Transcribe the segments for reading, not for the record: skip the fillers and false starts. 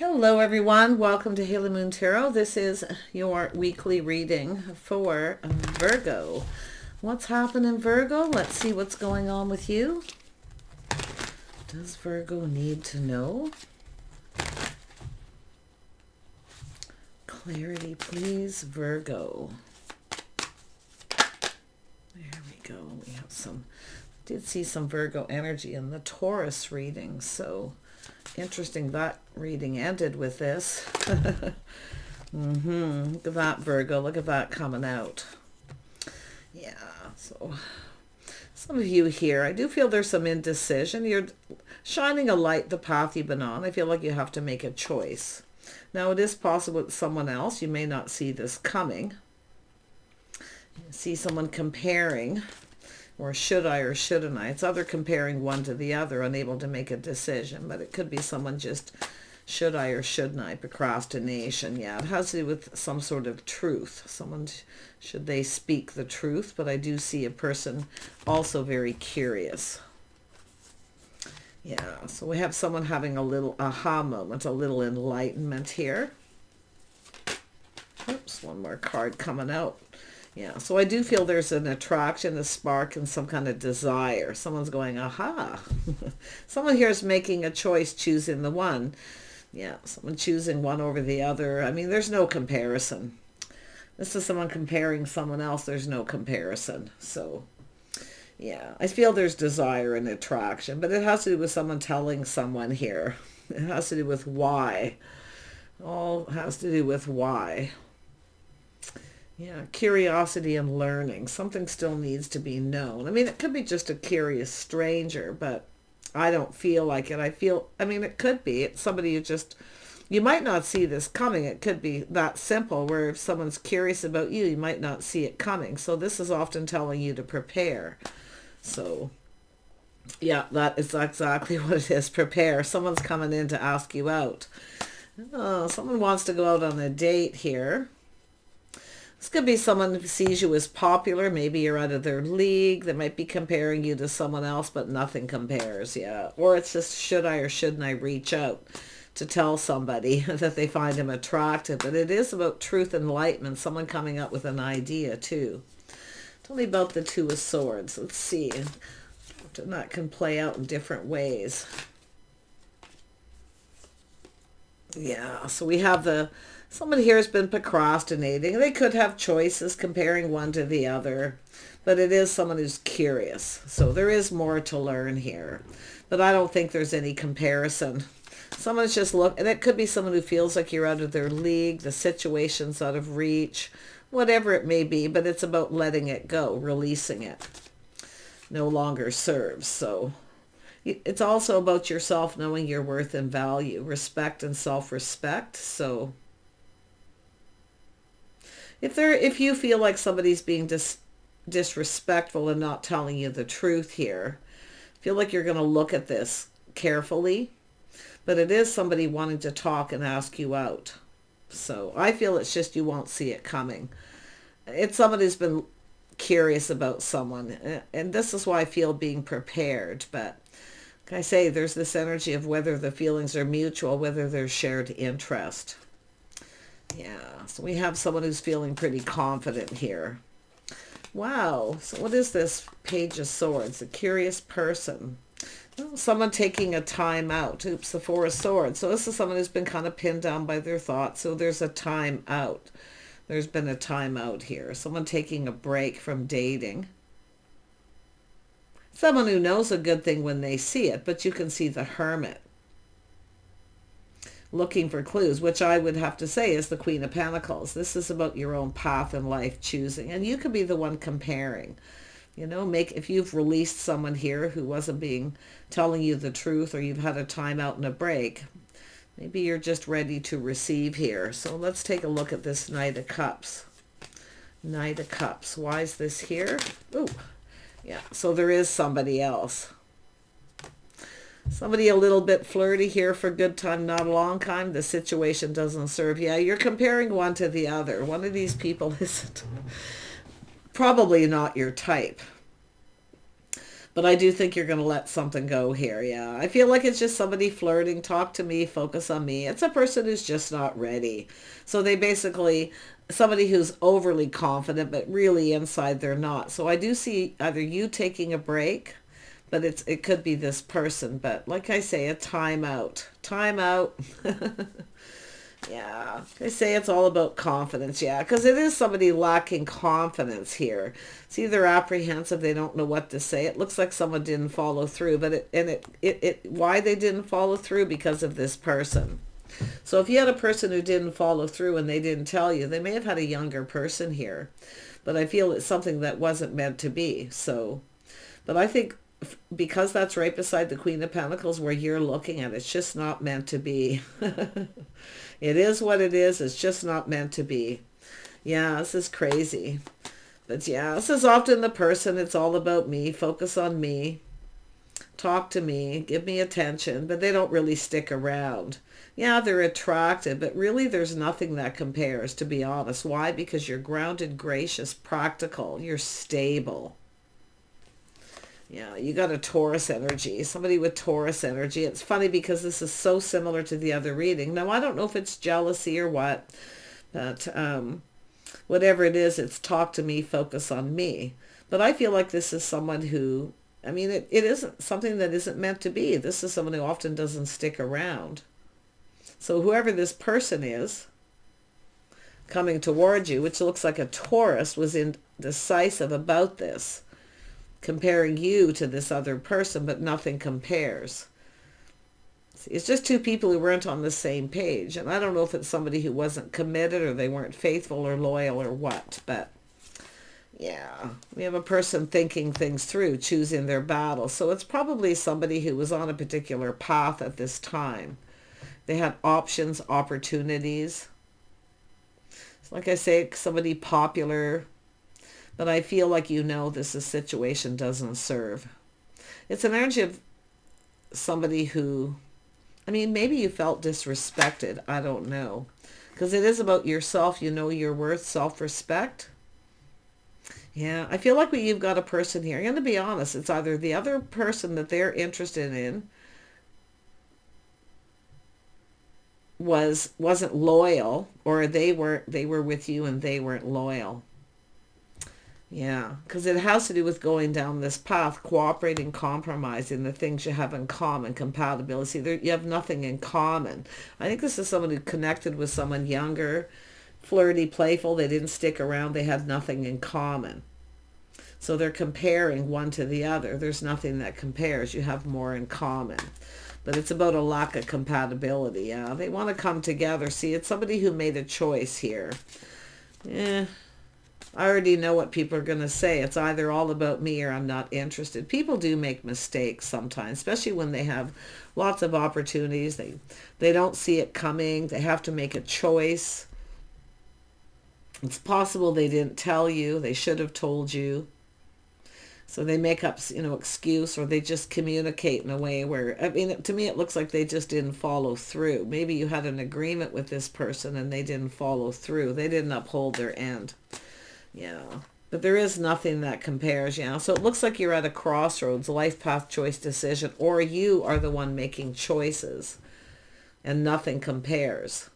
Hello everyone, welcome to Haley Moon Tarot. This is your weekly reading for Virgo. What's happening, Virgo? Let's see what's going on with you. Does Virgo need to know? Clarity, please, Virgo. There we go. We have did see some Virgo energy in the Taurus reading, so interesting that reading ended with this. Look at that, Virgo. Look at that coming out. Yeah, so some of you here, I do feel there's some indecision. You're shining a light the path you've been on. I feel like you have to make a choice. Now, it is possible with someone else. You may not see this coming. You see someone comparing, or should I or shouldn't I? It's either comparing one to the other, unable to make a decision, but it could be someone just should I or shouldn't I, procrastination. Yeah, it has to do with some sort of truth. Someone, should they speak the truth? But I do see a person also very curious. Yeah, so we have someone having a little aha moment, a little enlightenment here. Oops, one more card coming out. Yeah, so I do feel there's an attraction, a spark, and some kind of desire. Someone's going, aha. Someone here is making a choice, choosing the one. Yeah, someone choosing one over the other. I mean, there's no comparison. This is someone comparing someone else. There's no comparison. So, yeah, I feel there's desire and attraction, but it has to do with someone telling someone here. It has to do with why. All has to do with why. Yeah, curiosity and learning. Something still needs to be known. I mean, it could be just a curious stranger, but I don't feel like it. I mean, it could be. It's somebody you might not see this coming. It could be that simple, where if someone's curious about you, you might not see it coming. So this is often telling you to prepare. So, yeah, that is exactly what it is. Prepare. Someone's coming in to ask you out. Oh, someone wants to go out on a date here. This could be someone who sees you as popular. Maybe you're out of their league. They might be comparing you to someone else, but nothing compares. Yeah. Or it's just, should I or shouldn't I reach out to tell somebody that they find him attractive? But it is about truth and enlightenment. Someone coming up with an idea too. Tell me about the Two of Swords. Let's see. That can play out in different ways. Yeah. So we have someone here has been procrastinating. They could have choices, comparing one to the other, but it is someone who's curious. So there is more to learn here, but I don't think there's any comparison. Someone's just and it could be someone who feels like you're out of their league, the situation's out of reach, whatever it may be, but it's about letting it go, releasing it. No longer serves. So it's also about yourself knowing your worth and value, respect and self-respect. So if you feel like somebody's being disrespectful and not telling you the truth here, feel like you're going to look at this carefully, but it is somebody wanting to talk and ask you out. So I feel it's just you won't see it coming. It's someone who's been curious about someone, and this is why I feel being prepared. But like I say, there's this energy of whether the feelings are mutual, whether there's shared interest. Yeah, so we have someone who's feeling pretty confident here. Wow, so what is this Page of Swords? A curious person. Oh, someone taking a time out. Oops, the Four of Swords. So this is someone who's been kind of pinned down by their thoughts. So there's a time out. There's been a time out here. Someone taking a break from dating. Someone who knows a good thing when they see it, but you can see the Hermit. Looking for clues, which I would have to say is the Queen of Pentacles. This is about your own path in life, choosing. And you could be the one comparing. You know, if you've released someone here who wasn't telling you the truth, or you've had a time out and a break, maybe you're just ready to receive here. So let's take a look at this Knight of Cups. Knight of Cups. Why is this here? Ooh, yeah. So there is somebody else. Somebody a little bit flirty here for a good time, not a long time. The situation doesn't serve. Yeah, you're comparing one to the other. One of these people isn't probably not your type. But I do think you're going to let something go here. Yeah. I feel like it's just somebody flirting. Talk to me. Focus on me. It's a person who's just not ready. So they basically, somebody who's overly confident, but really inside they're not. So I do see either you taking a break, but it could be this person. But like I say, a timeout. Timeout. Yeah, they say it's all about confidence. Yeah, because it is somebody lacking confidence here. It's either apprehensive, they don't know what to say. It looks like someone didn't follow through, but why they didn't follow through? Because of this person. So if you had a person who didn't follow through and they didn't tell you, they may have had a younger person here. But I feel it's something that wasn't meant to be. So, but I think because that's right beside the Queen of Pentacles where you're looking at, it's just not meant to be. It is what it is. It's just not meant to be. Yeah, this is crazy. But yeah, this is often the person. It's all about me. Focus on me. Talk to me. Give me attention. But they don't really stick around. Yeah, they're attractive, but really there's nothing that compares, to be honest. Why? Because you're grounded, gracious, practical. You're stable. Yeah, you got a Taurus energy. Somebody with Taurus energy. It's funny because this is so similar to the other reading. Now, I don't know if it's jealousy or what, but whatever it is, it's talk to me, focus on me. But I feel like this is someone who, I mean, it isn't something that isn't meant to be. This is someone who often doesn't stick around. So whoever this person is coming towards you, which looks like a Taurus, was indecisive about this, comparing you to this other person, but nothing compares. It's just two people who weren't on the same page. And I don't know if it's somebody who wasn't committed or they weren't faithful or loyal or what. But yeah, we have a person thinking things through, choosing their battle. So it's probably somebody who was on a particular path at this time. They had options, opportunities. Like I say, somebody popular. But I feel like this situation doesn't serve. It's an energy of somebody who, I mean, maybe you felt disrespected. I don't know. Because it is about yourself. You know your worth, self-respect. Yeah, I feel like you've got a person here. I'm going to be honest. It's either the other person that they're interested in wasn't loyal, or they were with you and they weren't loyal. Yeah, because it has to do with going down this path, cooperating, compromising, the things you have in common, compatibility. You have nothing in common. I think this is someone who connected with someone younger, flirty, playful. They didn't stick around. They had nothing in common. So they're comparing one to the other. There's nothing that compares. You have more in common. But it's about a lack of compatibility. Yeah, they want to come together. See, it's somebody who made a choice here. Yeah. I already know what people are going to say. It's either all about me or I'm not interested. People do make mistakes sometimes, especially when they have lots of opportunities. They don't see it coming. They have to make a choice. It's possible they didn't tell you. They should have told you. So they make up, excuse, or they just communicate in a way where, I mean, to me, it looks like they just didn't follow through. Maybe you had an agreement with this person and they didn't follow through. They didn't uphold their end. Yeah, but there is nothing that compares. So it looks like you're at a crossroads, life path, choice, decision, or you are the one making choices and nothing compares.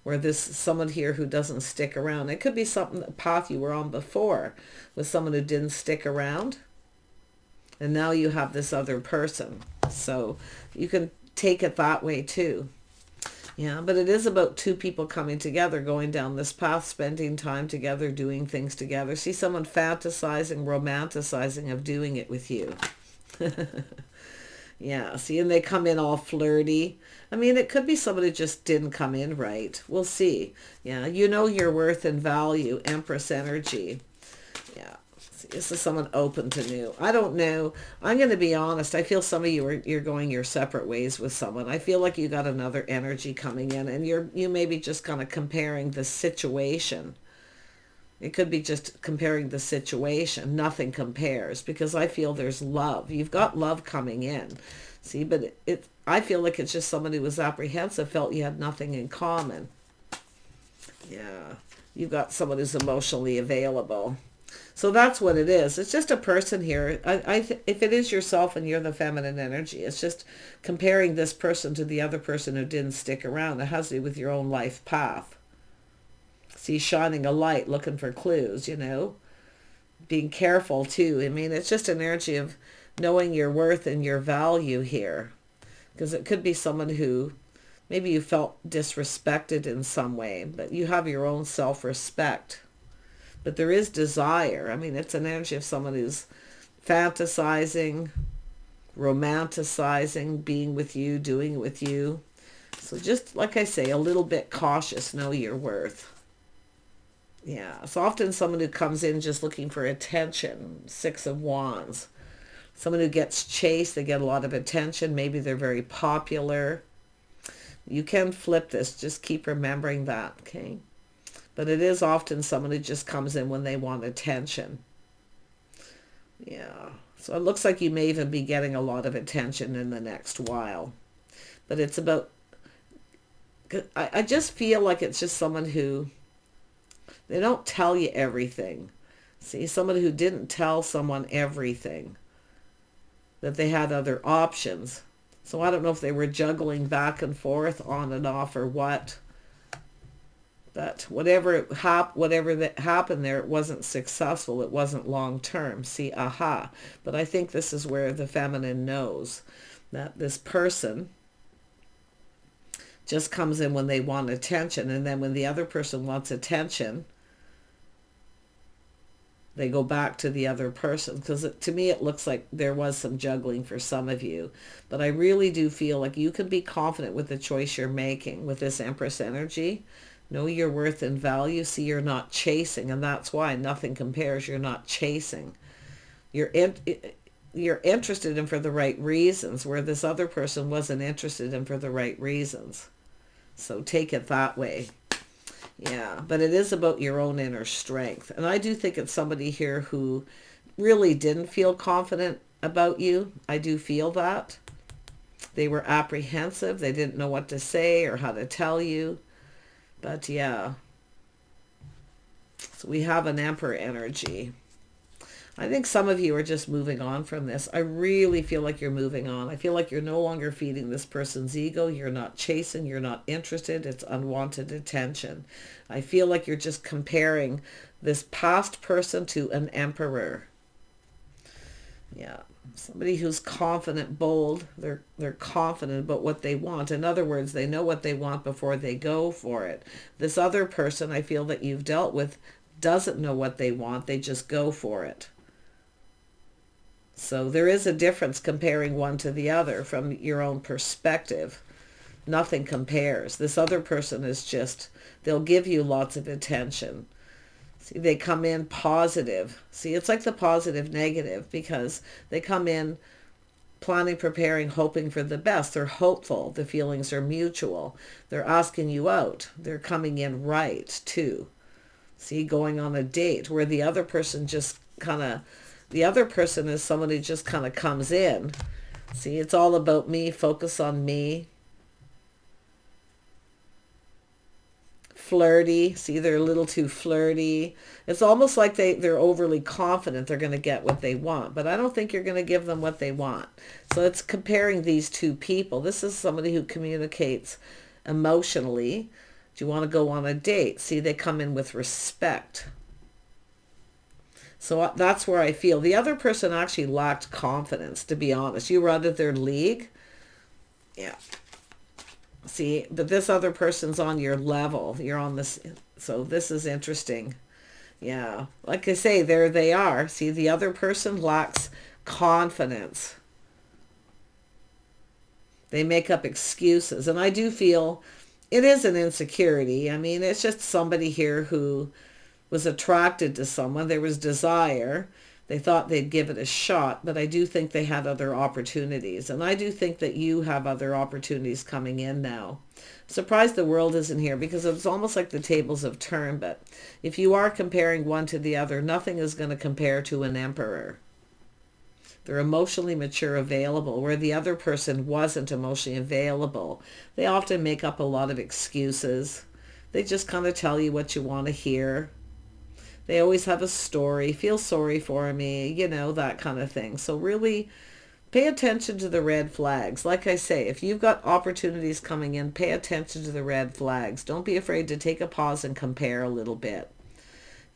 Where this someone here who doesn't stick around. It could be something, the path you were on before with someone who didn't stick around. And now you have this other person. So you can take it that way too. Yeah, but it is about two people coming together, going down this path, spending time together, doing things together. See someone fantasizing, romanticizing of doing it with you. Yeah, see, and they come in all flirty. I mean, it could be somebody just didn't come in right. We'll see. Yeah, you know your worth and value, Empress energy. Yeah. This is someone open to new. I don't know. I'm going to be honest. I feel some of you you're going your separate ways with someone. I feel like you got another energy coming in, and you may be just kind of comparing the situation. It could be just comparing the situation. Nothing compares, because I feel there's love. You've got love coming in. See, but I feel like it's just someone who was apprehensive, felt you had nothing in common. Yeah. You've got someone who's emotionally available. So that's what it is. It's just a person here. If it is yourself and you're the feminine energy, it's just comparing this person to the other person who didn't stick around. It has to do with your own life path. See, shining a light, looking for clues, you know. Being careful too. I mean, it's just an energy of knowing your worth and your value here. Because it could be someone who maybe you felt disrespected in some way, but you have your own self-respect. But there is desire. I mean, it's an energy of someone who's fantasizing, romanticizing, being with you, doing it with you. So just, like I say, a little bit cautious, know your worth. Yeah, it's often someone who comes in just looking for attention. 6 of Wands. Someone who gets chased, they get a lot of attention. Maybe they're very popular. You can flip this. Just keep remembering that, okay? But it is often someone who just comes in when they want attention. Yeah. So it looks like you may even be getting a lot of attention in the next while. But it's about... I just feel like it's just someone who... They don't tell you everything. See, someone who didn't tell someone everything. That they had other options. So I don't know if they were juggling back and forth, on and off, or what. But whatever that happened there, it wasn't successful. It wasn't long term. See, aha. But I think this is where the feminine knows that this person just comes in when they want attention. And then when the other person wants attention, they go back to the other person. Because to me, it looks like there was some juggling for some of you. But I really do feel like you can be confident with the choice you're making with this Empress energy. Know your worth and value. See, you're not chasing, and that's why nothing compares. You're not chasing. You're interested in for the right reasons, where this other person wasn't interested in for the right reasons. So take it that way. Yeah, but it is about your own inner strength. And I do think it's somebody here who really didn't feel confident about you. I do feel that. They were apprehensive. They didn't know what to say or how to tell you. But yeah, so we have an Emperor energy. I think some of you are just moving on from this. I really feel like you're moving on. I feel like you're no longer feeding this person's ego. You're not chasing. You're not interested. It's unwanted attention. I feel like you're just comparing this past person to an emperor. Yeah. Somebody who's confident, bold. They're confident about what they want. In other words, they know what they want before they go for it. This other person I feel that you've dealt with doesn't know what they want. They just go for it. So there is a difference comparing one to the other from your own perspective. Nothing compares. This other person is just, they'll give you lots of attention. See, they come in positive. See, it's like the positive negative, because they come in planning, preparing, hoping for the best. They're hopeful. The feelings are mutual. They're asking you out. They're coming in right too. See, going on a date, where the other person just kind of, the other person is someone who just kind of comes in. See, it's all about me, focus on me. Flirty. See, they're a little too flirty. It's almost like they're overly confident they're going to get what they want, but I don't think you're going to give them what they want. So it's comparing these two people. This is somebody who communicates emotionally. Do you want to go on a date? See, they come in with respect. So that's where I feel. The other person actually lacked confidence, to be honest. You were out of their league. Yeah. See, but this other person's on your level. You're on this. So this is interesting. Yeah. Like I say, there they are. See, the other person lacks confidence. They make up excuses. And I do feel it is an insecurity. I mean, it's just somebody here who was attracted to someone. There was desire. They thought they'd give it a shot, but I do think they had other opportunities. And I do think that you have other opportunities coming in now. I'm surprised the world isn't here, because it's almost like the tables have turned. But if you are comparing one to the other, nothing is going to compare to an emperor. They're emotionally mature, available, where the other person wasn't emotionally available. They often make up a lot of excuses. They just kind of tell you what you want to hear. They always have a story. Feel sorry for me, you know, that kind of thing. So really pay attention to the red flags. Like I say, if you've got opportunities coming in, pay attention to the red flags. Don't be afraid to take a pause and compare a little bit.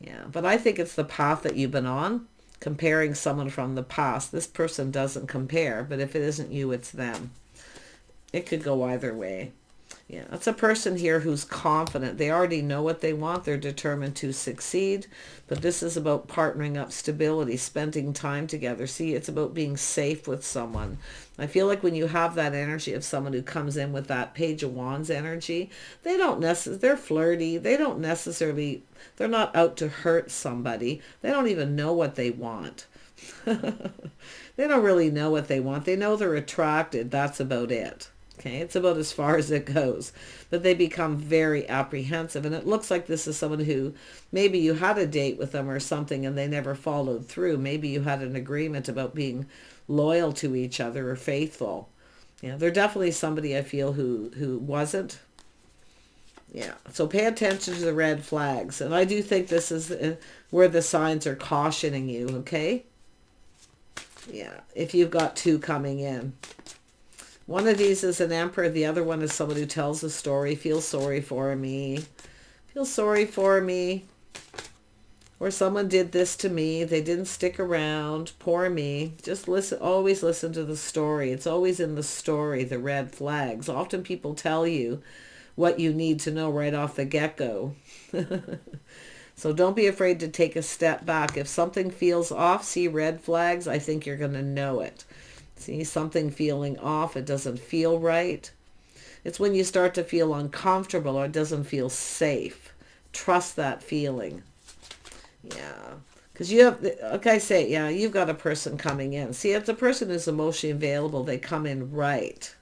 Yeah, but I think it's the path that you've been on, comparing someone from the past. This person doesn't compare, but if it isn't you, it's them. It could go either way. Yeah, it's a person here who's confident. They already know what they want. They're determined to succeed. But this is about partnering up, stability, spending time together. See, it's about being safe with someone. I feel like when you have that energy of someone who comes in with that Page of Wands energy, they don't necessarily, they're flirty. They don't necessarily, they're not out to hurt somebody. They don't even know what they want. They don't really know what they want. They know they're attracted. That's about it. Okay, it's about as far as it goes. But they become very apprehensive. And it looks like this is someone who maybe you had a date with them or something and they never followed through. Maybe you had an agreement about being loyal to each other or faithful. Yeah, they're definitely somebody I feel who wasn't. Yeah, so pay attention to the red flags. And I do think this is where the signs are cautioning you, okay? Yeah, if you've got two coming in. One of these is an emperor. The other one is someone who tells a story. Feel sorry for me. Feel sorry for me. Or someone did this to me. They didn't stick around. Poor me. Just listen. Always listen to the story. It's always in the story, the red flags. Often people tell you what you need to know right off the get-go. So don't be afraid to take a step back. If something feels off, see red flags, I think you're going to know it. See something feeling off, it doesn't feel right. It's when you start to feel uncomfortable or it doesn't feel safe. Trust that feeling. Yeah. Because you have, like I say, yeah, you've got a person coming in. See, if the person is emotionally available, they come in right.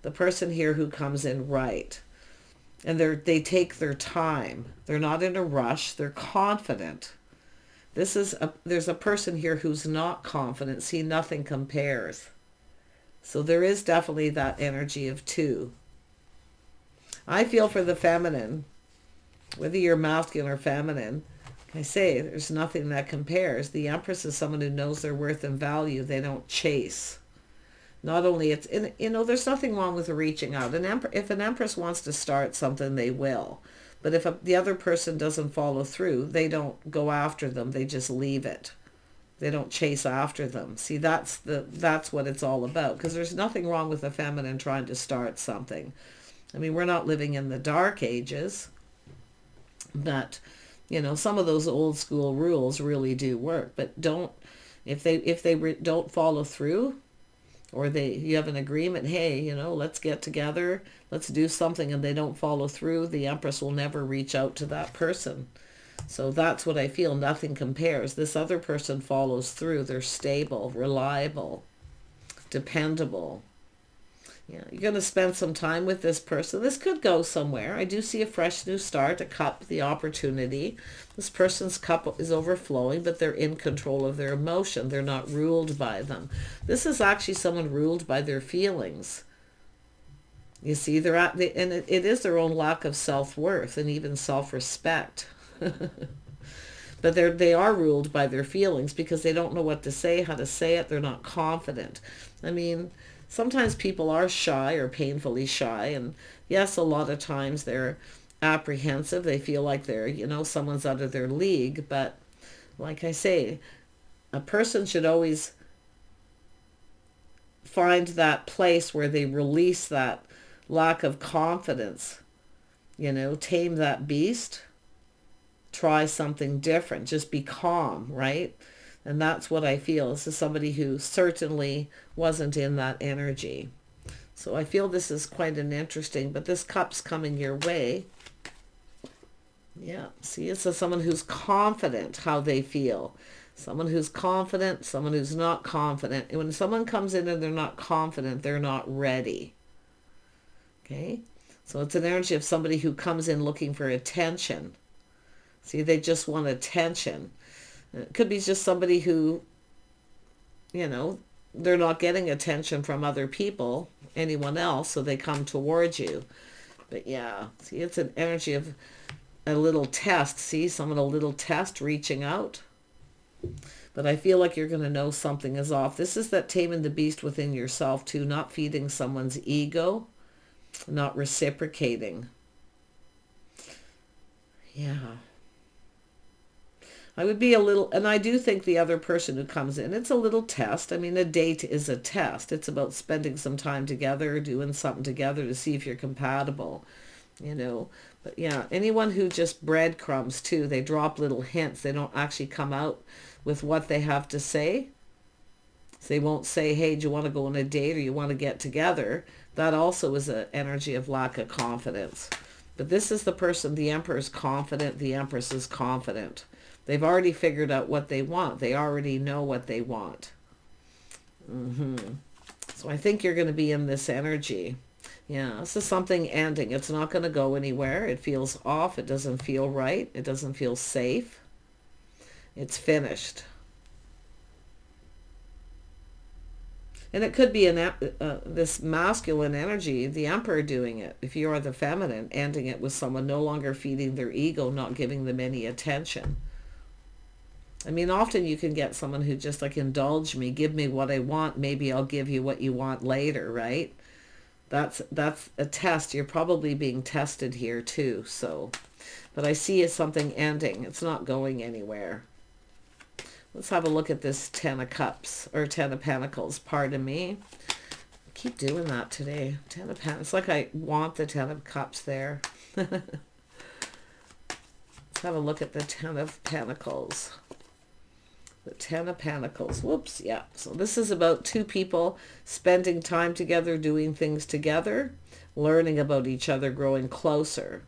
The person here who comes in right. And they take their time. They're not in a rush. They're confident. There's a person here who's not confident. See, nothing compares. So there is definitely that energy of two. I feel for the feminine, whether you're masculine or feminine, I say there's nothing that compares. The Empress is someone who knows their worth and value. They don't chase. Not only it's, there's nothing wrong with reaching out. If an Empress wants to start something, they will. But if the other person doesn't follow through, they don't go after them. They just leave it. They don't chase after them. See, that's what it's all about. Because there's nothing wrong with a feminine trying to start something. I mean, we're not living in the dark ages. But, some of those old school rules really do work. But if they don't follow through, or you have an agreement, hey, let's get together, let's do something, and they don't follow through, the Empress will never reach out to that person. So that's what I feel. Nothing compares. This other person follows through. They're stable, reliable, dependable. Yeah, you're going to spend some time with this person. This could go somewhere. I do see a fresh new start, a cup, the opportunity. This person's cup is overflowing, but they're in control of their emotion. They're not ruled by them. This is actually someone ruled by their feelings. You see, and it is their own lack of self-worth and even self-respect. But they are ruled by their feelings because they don't know what to say, how to say it. They're not confident. I mean, sometimes people are shy or painfully shy. And yes, a lot of times they're apprehensive. They feel like they're, someone's out of their league. But like I say, a person should always find that place where they release that lack of confidence. Tame that beast. Try something different. Just be calm, right? And that's what I feel. This is somebody who certainly wasn't in that energy. So I feel this is quite an interesting, but this cup's coming your way. Yeah, see, it's someone who's confident how they feel. Someone who's confident, someone who's not confident. And when someone comes in and they're not confident, they're not ready. Okay? So it's an energy of somebody who comes in looking for attention. See, they just want attention. It could be just somebody who, they're not getting attention from other people, anyone else, so they come towards you. But yeah, see, it's an energy of a little test. See, someone a little test reaching out. But I feel like you're going to know something is off. This is that taming the beast within yourself too, not feeding someone's ego, not reciprocating. Yeah. I would be a little, and I do think the other person who comes in, it's a little test. I mean, a date is a test. It's about spending some time together, doing something together to see if you're compatible, you know. But yeah, anyone who just breadcrumbs too, they drop little hints. They don't actually come out with what they have to say. So they won't say, hey, do you want to go on a date or you want to get together? That also is an energy of lack of confidence. But this is the person, the Emperor is confident, the Empress is confident. They've already figured out what they want. They already know what they want. So I think you're going to be in this energy. Yeah, this is something ending. It's not going to go anywhere. It feels off. It doesn't feel right. It doesn't feel safe. It's finished. And it could be this masculine energy, the Emperor doing it. If you are the feminine, ending it with someone no longer feeding their ego, not giving them any attention. I mean, often you can get someone who just like, indulge me, give me what I want, maybe I'll give you what you want later, right? That's a test. You're probably being tested here too. So, but I see something ending. It's not going anywhere. Let's have a look at this 10 of Cups, or 10 of Pentacles, pardon me. I keep doing that today. 10 of Pentacles. It's like I want the 10 of Cups there. Let's have a look at the 10 of Pentacles. The 10 of Pentacles. Whoops, yeah. So this is about two people spending time together, doing things together, learning about each other, growing closer.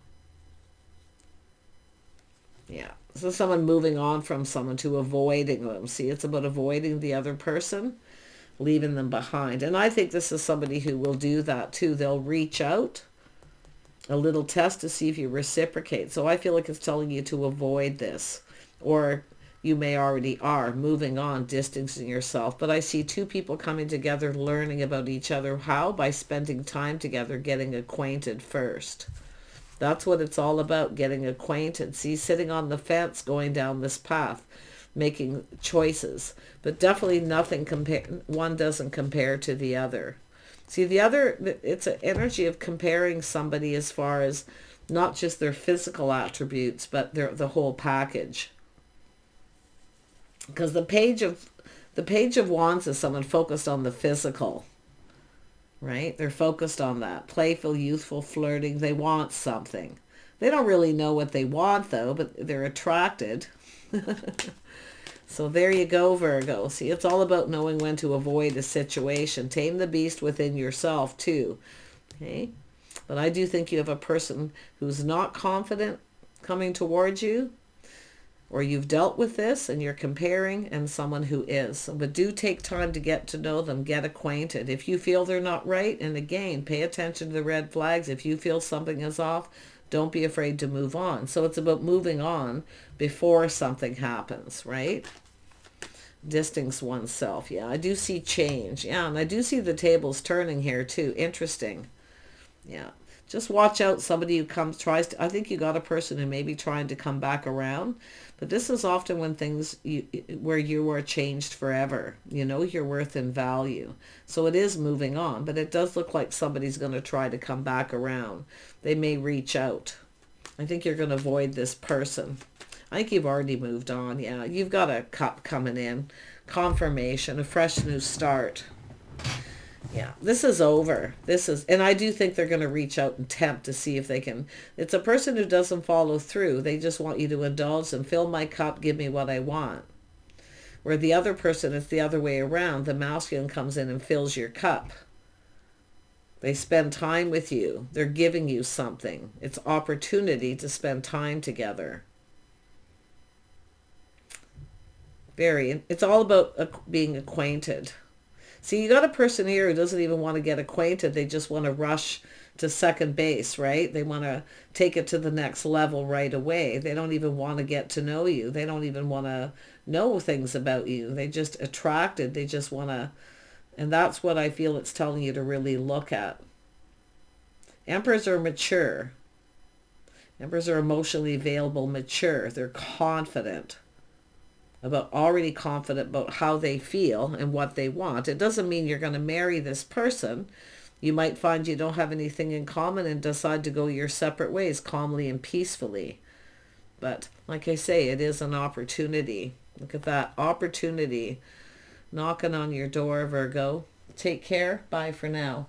Yeah. So someone moving on from someone to avoiding them. See, it's about avoiding the other person, leaving them behind. And I think this is somebody who will do that too. They'll reach out, a little test to see if you reciprocate. So I feel like it's telling you to avoid this, or you may already are moving on, distancing yourself. But I see two people coming together, learning about each other. How? By spending time together, getting acquainted first. That's what it's all about, getting acquainted. See, sitting on the fence, going down this path, making choices. But definitely nothing one doesn't compare to the other. See, the other, it's an energy of comparing somebody as far as not just their physical attributes, but the whole package. Because the Page of Wands is someone focused on the physical, right? They're focused on that. Playful, youthful, flirting. They want something. They don't really know what they want, though, but they're attracted. So there you go, Virgo. See, it's all about knowing when to avoid a situation. Tame the beast within yourself, too. Okay? But I do think you have a person who's not confident coming towards you, or you've dealt with this and you're comparing, and someone who is. But do take time to get to know them, get acquainted. If you feel they're not right, and again, pay attention to the red flags. If you feel something is off, don't be afraid to move on. So it's about moving on before something happens, right? Distance oneself. Yeah, I do see change. Yeah, and I do see the tables turning here too. Interesting. Yeah. Just watch out, somebody who I think you got a person who may be trying to come back around. But this is often when where you are changed forever. You know your worth and value. So it is moving on, but it does look like somebody's going to try to come back around. They may reach out. I think you're going to avoid this person. I think you've already moved on. Yeah, you've got a cup coming in. Confirmation, a fresh new start. Yeah, this is over. And I do think they're going to reach out and tempt to see if they can. It's a person who doesn't follow through. They just want you to indulge them. Fill my cup, give me what I want. Where the other person, it's the other way around. The masculine comes in and fills your cup. They spend time with you. They're giving you something. It's opportunity to spend time together. It's all about being acquainted. See, you got a person here who doesn't even want to get acquainted. They just want to rush to second base, right? They want to take it to the next level right away. They don't even want to get to know you. They don't even want to know things about you. They just attracted. They just want to, and that's what I feel it's telling you to really look at. Emperors are mature. Embers are emotionally available, mature. They're confident already confident about how they feel and what they want. It doesn't mean you're going to marry this person. You might find you don't have anything in common and decide to go your separate ways calmly and peacefully. But like I say, it is an opportunity. Look at that opportunity knocking on your door, Virgo. Take care. Bye for now.